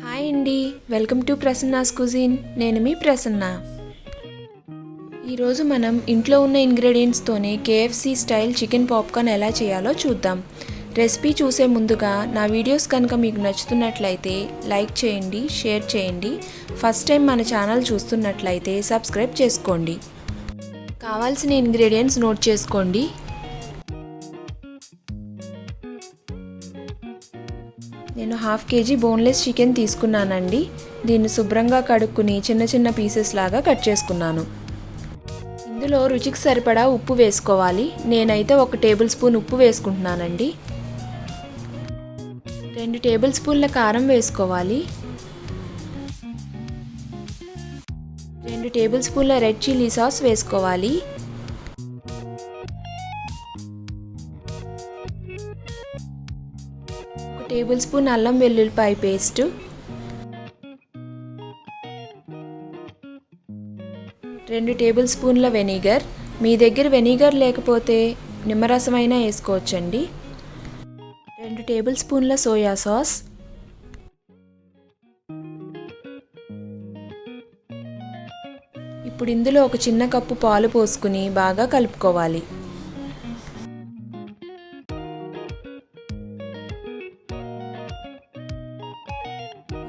Hi అండి, welcome to Prasanna's cuisine. నేను మీ ప్రసన్న. ఈరోజు మనం ఇంట్లో ఉన్న ఇంగ్రీడియంట్స్తోనే కేఎఫ్సి స్టైల్ చికెన్ పాప్కార్న్ ఎలా చేయాలో చూద్దాం. రెసిపీ చూసే ముందుగా నా వీడియోస్ కనుక మీకు నచ్చుతున్నట్లయితే లైక్ చేయండి, షేర్ చేయండి. ఫస్ట్ టైం మన ఛానల్ చూస్తున్నట్లయితే సబ్స్క్రైబ్ చేసుకోండి. కావాల్సిన ఇంగ్రీడియంట్స్ నోట్ చేసుకోండి. నేను 1/2 kg బోన్లెస్ చికెన్ తీసుకున్నానండి. దీన్ని శుభ్రంగా కడుక్కుని చిన్న చిన్న పీసెస్ లాగా కట్ చేసుకున్నాను. ఇందులో రుచికి సరిపడా ఉప్పు వేసుకోవాలి. నేనైతే 1 టేబుల్ స్పూన్ ఉప్పు వేసుకుంటున్నానండి. 2 టేబుల్ స్పూన్ల కారం వేసుకోవాలి. 2 టేబుల్ స్పూన్ల రెడ్ చిల్లీ సాస్ వేసుకోవాలి. 1 టేబుల్ స్పూన్ అల్లం వెల్లుల్లిపాయ పేస్ట్, 2 టేబుల్ స్పూన్ల వెనిగర్. మీ దగ్గర వెనిగర్ లేకపోతే నిమ్మరసం అయినా వేసుకోవచ్చండి. 2 టేబుల్ స్పూన్ల సోయా సాస్, ఇప్పుడు ఇందులో 1 చిన్న కప్పు పాలు పోసుకుని బాగా కలుపుకోవాలి.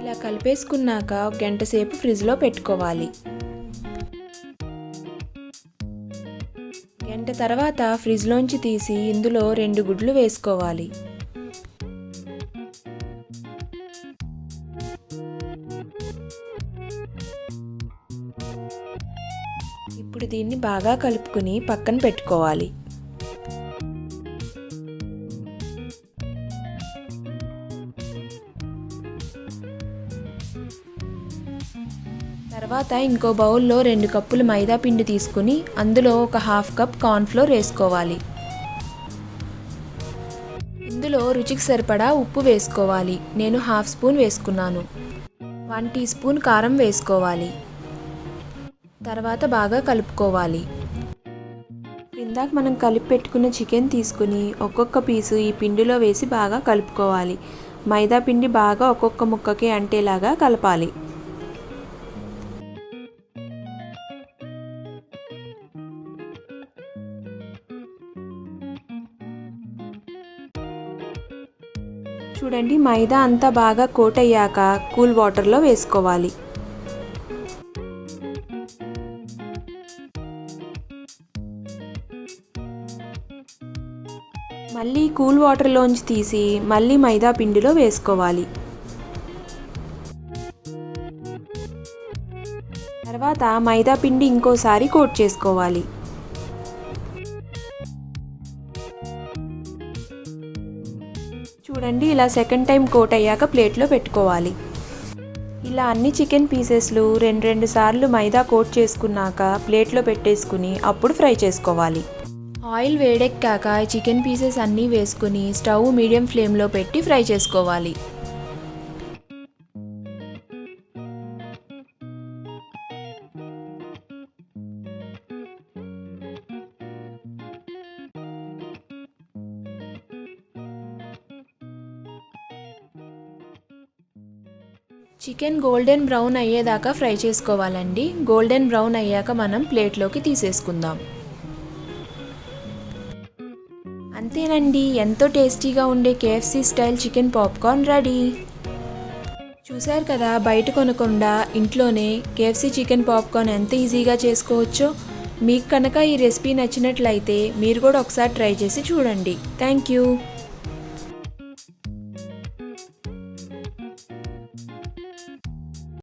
ఇలా కలిపేసుకున్నాక 1 గంట సేపు ఫ్రిడ్జ్లో పెట్టుకోవాలి. గంట తర్వాత ఫ్రిడ్జ్లోంచి తీసి ఇందులో 2 గుడ్లు వేసుకోవాలి. ఇప్పుడు దీన్ని బాగా కలుపుకుని పక్కన పెట్టుకోవాలి. తర్వాత ఇంకో బౌల్లో 2 కప్పులు మైదా పిండి తీసుకుని అందులో 1/2 కప్ కార్న్ఫ్లోర్ వేసుకోవాలి. ఇందులో రుచికి సరిపడా ఉప్పు వేసుకోవాలి. నేను 1/2 స్పూన్ వేసుకున్నాను. 1 టీ స్పూన్ కారం వేసుకోవాలి. తర్వాత బాగా కలుపుకోవాలి. ఇందాక మనం కలిపి పెట్టుకున్న చికెన్ తీసుకుని ఒక్కొక్క పీసు ఈ పిండిలో వేసి బాగా కలుపుకోవాలి. మైదా పిండి బాగా ఒక్కొక్క ముక్కకి అంటేలాగా కలపాలి. చూడండి, మైదా అంతా బాగా కోట్ అయ్యాక కూల్ వాటర్లో వేసుకోవాలి. మళ్ళీ కూల్ వాటర్లోంచి తీసి మళ్ళీ మైదా పిండిలో వేసుకోవాలి. తర్వాత మైదా పిండి ఇంకోసారి కోట్ చేసుకోవాలి. చూడండి, ఇలా సెకండ్ టైం కోట్ అయ్యాక ప్లేట్లో పెట్టుకోవాలి. ఇలా అన్ని చికెన్ పీసెస్లు 2 సార్లు మైదా కోట్ చేసుకున్నాక ప్లేట్లో పెట్టేసుకుని అప్పుడు ఫ్రై చేసుకోవాలి. ఆయిల్ వేడెక్కాక చికెన్ పీసెస్ అన్నీ వేసుకుని స్టవ్ మీడియం ఫ్లేమ్లో పెట్టి ఫ్రై చేసుకోవాలి. చికెన్ గోల్డెన్ బ్రౌన్ అయ్యేదాకా ఫ్రై చేసుకోవాలండి. గోల్డెన్ బ్రౌన్ అయ్యాక మనం ప్లేట్లోకి తీసేసుకుందాం. అంతేనండి, ఎంతో టేస్టీగా ఉండే KFC style chicken popcorn ready. చూశారు కదా, బయట కొనకుండా ఇంట్లోనే కేఎఫ్సి చికెన్ పాప్కార్న్ ఎంత ఈజీగా చేసుకోవచ్చో. మీకు కనుక ఈ రెసిపీ నచ్చినట్లయితే మీరు కూడా ఒకసారి ట్రై చేసి చూడండి. Thank you.